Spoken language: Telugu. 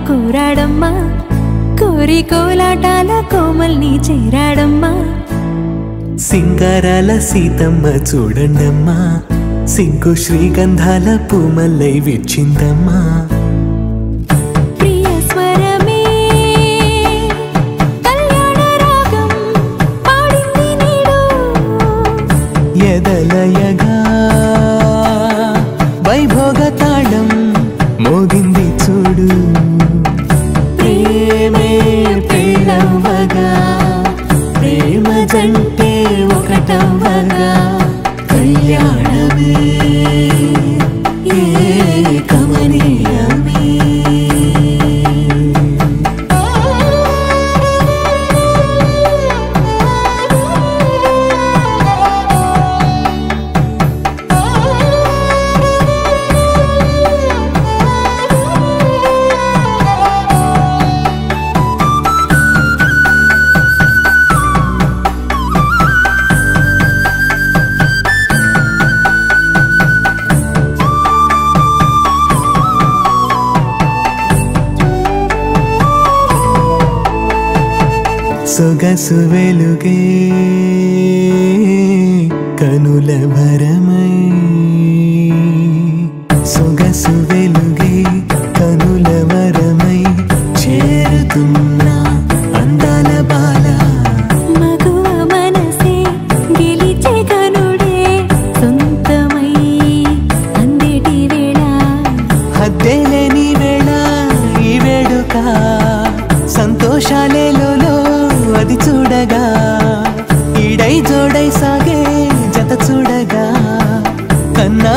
కూరాడమ్మా కోరి కోలాటాల కోమల్ని చేరాడమ్మా సింగారాల సీతమ్మ చూడండమ్మా సింకు శ్రీగంధాల పూమల్లై విచ్చిందమ్మా ప్రియ స్వరమే కళ్యాణ రాగం పాడింది నీడు ఎదలయగా వైభోగ తాళం మోగింది చూడు ప్రేమే పెళ్ళవ్వగా ప్రేమ జంటే ఒకటవ్వగా కళ్యాణమే కమనీయమే సొగసు వెలుగే కనుల భరమై సొగసు వెలుగే కనుల వరమై చేరుతున్నా అందాల బాల మగువ మనసే గెలిచే కనుడే సొంతమై అందేటి వేళ హద్దేలేని వేళ ఈ వేడుక సంతోషాలేలో అది చూడగా ఈడై జోడై సాగే జత చూడగా కన్నా